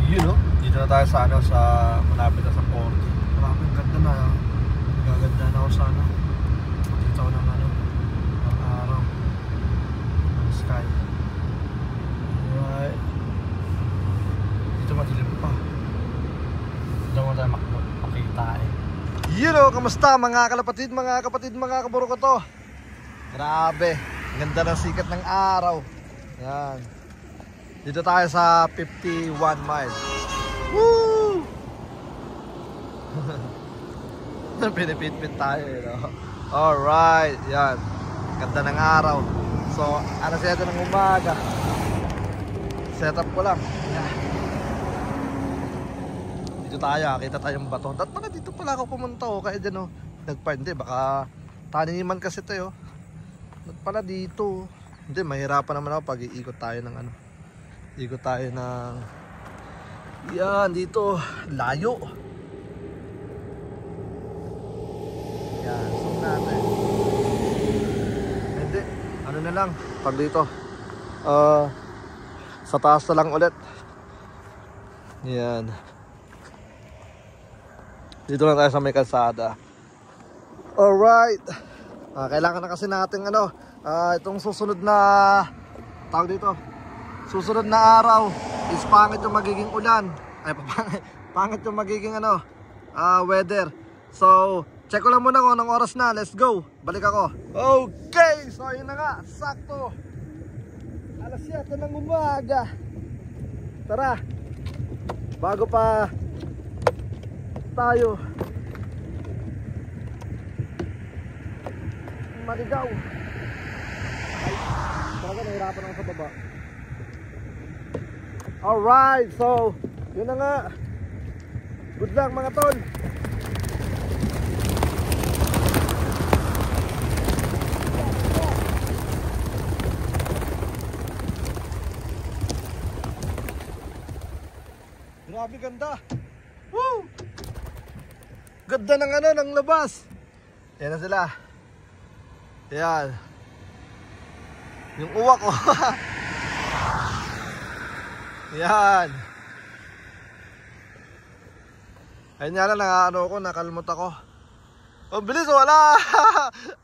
Yun no? Dito na tayo sa ano, sa malapit na sa Porto. Maraming ganda na. Nagaganda na ako sa ano. Makita ko ng ano, ng araw, ng sky. Alright. Dito madilim pa. Dito mo tayo makita eh. Yun o, kamusta mga kalapatid, mga kapatid, mga kaburo ko to. Grabe, ganda ng sikat ng araw. Yan. Dito tayo sa 51 miles. Woo! Pinipit-pit tayo eh, no? Alright, yan. Ganda ng araw. So, alas 7 ng umaga. Setup ko lang. Yan. Dito tayo, kita tayong bato. Dapat pala dito pala ako pumunta oh. Kaya dyan oh, nagpa, hindi, baka taniman kasi ito oh. Dapat pala dito. Hindi, mahirapan naman ako pag iikot tayo ng ano. Ikot tayo ng yan, dito, layo. Yan, zoom natin. Hindi, ano na lang, pag dito sa taas na lang ulit. Yan. Dito lang tayo sa may kalsada. Alright. Kailangan na kasi natin ano, itong susunod na tawag dito, susunod na araw is pangit yung magiging ulan. Ay, pangit yung magiging ano, weather. So, check ko lang muna kung anong oras na. Let's go. Balik ako. Okay, so yun na nga, sakto. Alas 7 ng umaga. Tara. Bago pa tayo maligaw. Ay, talaga nahirapan ako sa baba. Alright, so yun na nga. Good luck mga tol. Grabe ganda. Woo! Ganda ng ano, ng labas. Yan na sila. Yan. Yung uwak ko. Yan. Ayun nga lang, ano ako, nakalmot ako. Ang bilis, wala.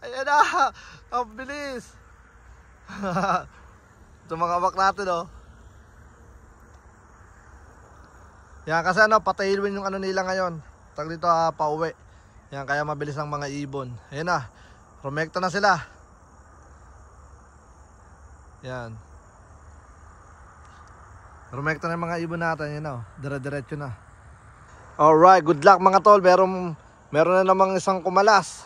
Ayan na. Ang bilis. Ito mga uwak natin oh. Yan kasi ano, patailwin yung ano nila ngayon. Tag dito pauwi. Yan, kaya mabilis ang mga ibon. Ayan na, rumekta na sila. Yan, rumekta na yung mga ibon natin. Yan o, dire-diretso na. Alright, good luck mga tol. Meron na namang isang kumalas.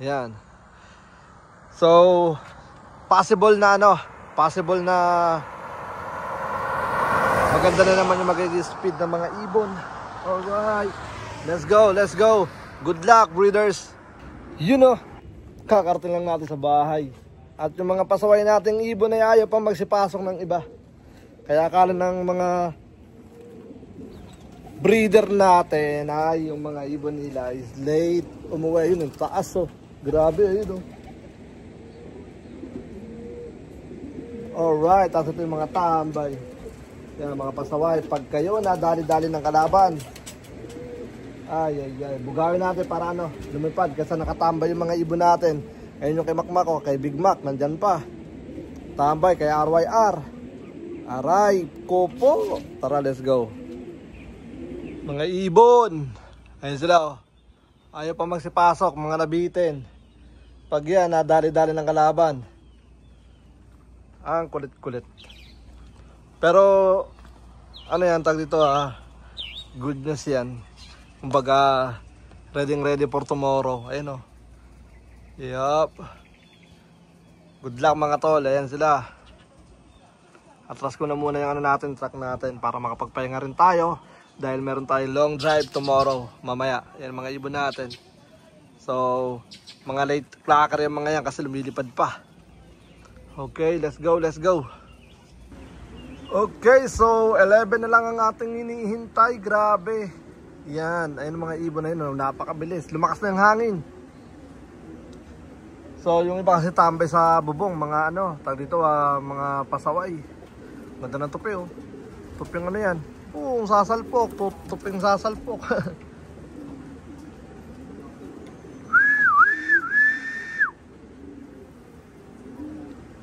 Yan. So, possible na ano, possible na maganda na naman yung magiging speed ng mga ibon. Alright, let's go, let's go. Good luck breeders. Yun o, kakarating lang natin sa bahay. At yung mga pasaway nating ibon ay ayaw pa magsipasok ng iba. Kaya akala ng mga breeder natin ay yung mga ibon nila is late umuwi. Yun yung taas oh. Grabe yun oh. Alright, tapos ito yung mga tambay. Yan mga pasaway, pag kayo na dali-dali ng kalaban, ay, bugawin natin para ano, lumipad kasi nakatambay yung mga ibon natin. Ayun yung kay Makmak o, kay Big Mac, nandyan pa. Tambay kay RYR. Aray, kopo. Tara, let's go. Mga ibon. Ayun sila o. Ayaw pa magsipasok, mga nabitin. Pag yan, nadali-dali ng kalaban. Ang kulit-kulit. Pero ano yan, tag dito good news yan. Kumbaga ready for tomorrow. Ayun o. Yup. Good luck mga tol. Ayan sila. Atras ko na muna yung ano natin, truck natin, para makapagpahinga rin tayo. Dahil meron tayong long drive tomorrow, mamaya. Yan mga ibon natin. So mga late clacker yung mga yan kasi lumilipad pa. Okay, let's go, let's go. Okay, so 11 na lang ang ating hinihintay. Grabe. Yan, ayun mga ibon na yun, napakabilis. Lumakas na yung hangin. So yung iba kasi tambay sa bubong, mga ano, tag dito mga pasaway. Ganda ng tupi oh. Tupi ano yan. Oo, sasalpok. Tuping sasalpok.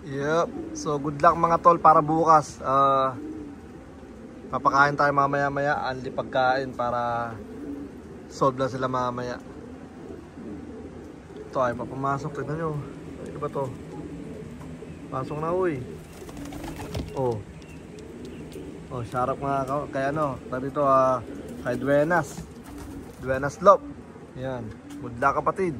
Yep. So good luck mga tol para bukas. Papakain tayo mamaya-maya. Anli pagkain para solve na sila mamaya. Ito ay papamasok. Tignan nyo. Ano ba to? Pasok na uy. Oh. Oh, syarap nga kay ano. Dito kay Duenas. Duenas Lop. Yan. Good luck kapatid.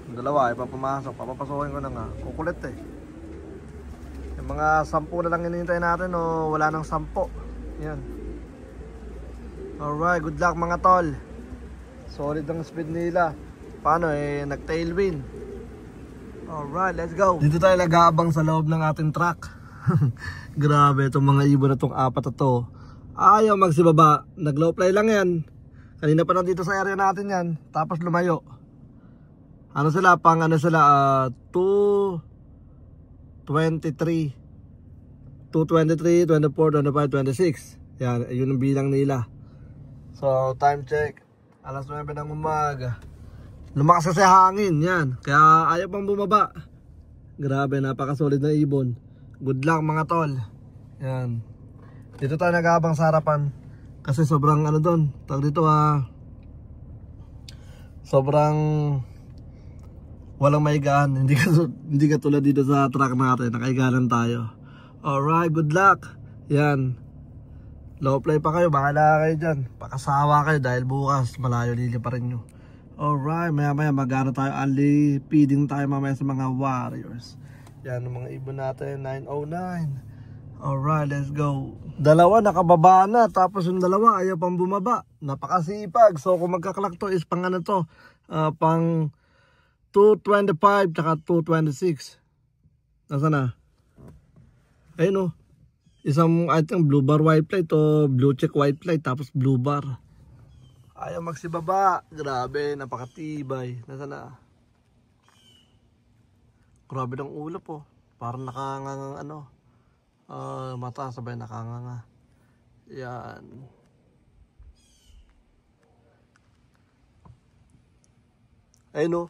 Yung dalawa ay papamasok. Papapasokin ko na nga. Kukulit eh. Yung mga 10 na lang hinihintay natin o wala nang 10. Yan. Alright, good luck mga tol. Solid ang speed nila. Paano eh, nag tailwind. Alright, let's go. Dito tayo nag-aabang sa loob ng ating truck. Grabe itong mga ibon na itong 4 na to. Ayaw magsibaba. Nag low fly lang yan. Kanina pa nandito sa area natin yan. Tapos lumayo. Ano sila? Pang ano sila? 223, 24, 25, 26. Yan, yun ang bilang nila. So, time check. Alas 9 ng umaga. Lumakas kasi hangin, yan. Kaya ayaw pang bumaba. Grabe, napakasolid na ibon. Good luck mga tol. Yan. Dito tayo nag-aabang sa harapan. Kasi sobrang ano doon. Tawag dito sobrang walang maigaan. Hindi katulad dito sa truck natin. Nakaiganan tayo. Alright, good luck. Yan. Low play pa kayo. Bahala kayo dyan. Pakasawa kayo dahil bukas malayo lili pa rin nyo. Alright, maya maya magano tayo. Ali feeding tayo mamaya sa mga warriors. Yan ang mga ibon natin. 909. Alright, let's go. Dalawa nakababa na. Tapos yung dalawa ayaw pang bumaba. Napakasipag. So kung magkaklak to is pang ano to, pang 225 tsaka 226. Nasaan na? Ayun o. Isang I think blue bar white light o blue check white light tapos blue bar. Ayaw magsibaba. Grabe, napakatibay. Nasaan na? Grabe ng ulo po. Parang nakangangang ano. Mata sabay nakanganga. Yan. Ayun o.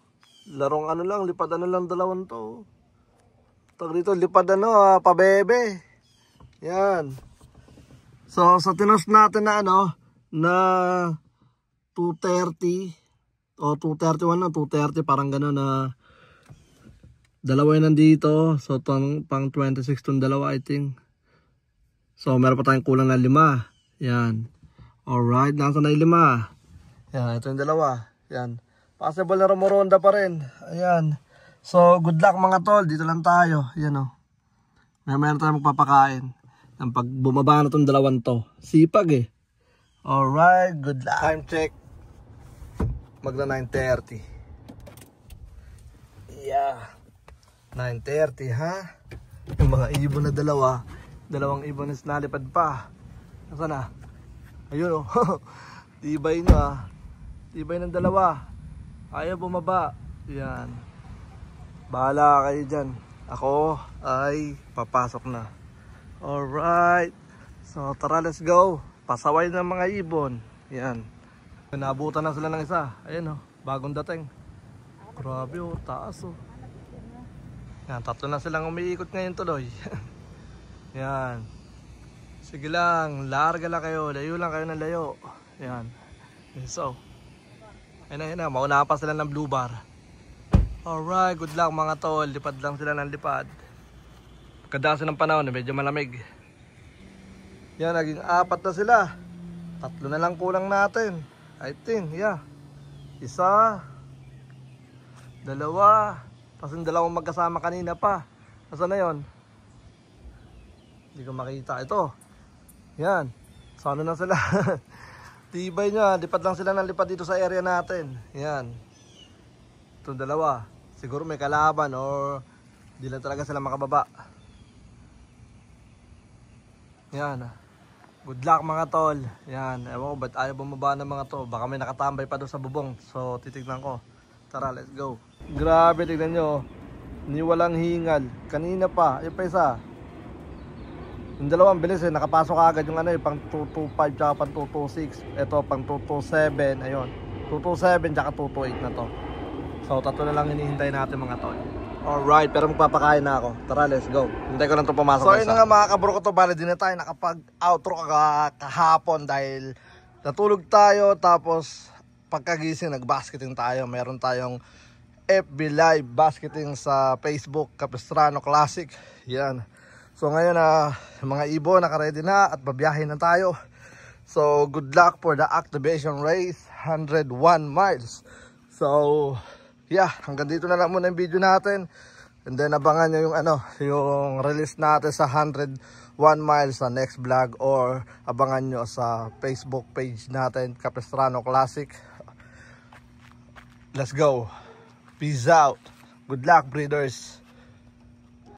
Larong ano lang, lipad ano lang dalawang to. Tag dito, lipad ano, pabebe. Yan. So, sa tinos natin na ano, na 230 o 231 na, 230, parang gano'n na dalawa yun nandito. So, pang 26 tong dalawa, I think. So, meron pa tayong kulang na 5. Yan. Alright, nasa na yung 5. Yan, ito yung dalawa. Yan. Possible na rumoronda pa rin. Ayan. So, good luck mga tol. Dito lang tayo. Ayan o. Meron tayo magpapakain. Ang pag bumaba na itong dalawang to. Sipag eh. Alright, good luck. Time check. Magna 9:30. Yeah. 9:30 ha. Yung mga ibon na dalawa. Dalawang ibon na sinalipad pa. Nasaan na? Ayun o. Tibay na. Tibay ng dalawa. Ayaw bumaba. Yan. Bahala kayo dyan. Ako ay papasok na. Alright. So tara, let's go. Pasaway ng mga ibon. Yan. Nabutan na sila ng isa. Ayan o. Bagong dating. Grabe o. Taas o. Yan. 3 na silang umiikot ngayon tuloy. Yan. Sige lang. Larga lang kayo. Layo lang kayo ng layo. Yan. So. Ayun na, mauna pa sila ng blue bar. Alright, good luck mga tol. Lipad lang sila ng lipad. Pagkadasan ng panahon, medyo malamig. Yan, naging 4 na sila. 3 na lang kulang natin. I think, yeah. 1, 2. Tapos yung 2 magkasama kanina pa. Nasaan na yun? Hindi ko makita. Ito. Yan. Sana na sila. Tibay niya, lipad lang sila ng lipad dito sa area natin. Yan. Itong 2. Siguro may kalaban or di lang talaga sila makababa. Yan. Good luck mga tol. Yan. Ewan ko ba't ayaw bumaba ng mga to. Baka may nakatambay pa doon sa bubong. So titignan ko. Tara, let's go. Grabe, tignan nyo. Ni walang hingal. Kanina pa. Yung pa isa. Yung dalawang bilis nakapasok agad yung pang 225 tsaka pang 226. Ito pang 227, ayun. 227 tsaka 228 na to. So tatlo na lang hinihintay natin mga tol. Alright, pero magpapakain na ako. Tara, let's go. Hintay ko lang ito pumasok. So yun na nga mga kabro ko to, bali din na tayo nakapag-outro kahapon dahil natulog tayo. Tapos pagkagising nag-basketing tayo. Meron tayong FB Live basketing sa Facebook, Capistrano Classic. Yan. So ngayon mga ibo naka-ready na at babiyahin na tayo. So good luck for the activation race, 101 miles. So yeah, hanggang dito na lang muna yung video natin. And then abangan nyo yung release natin sa 101 miles sa next vlog, or abangan nyo sa Facebook page natin, Capistrano Classic. Let's go. Peace out. Good luck, breeders.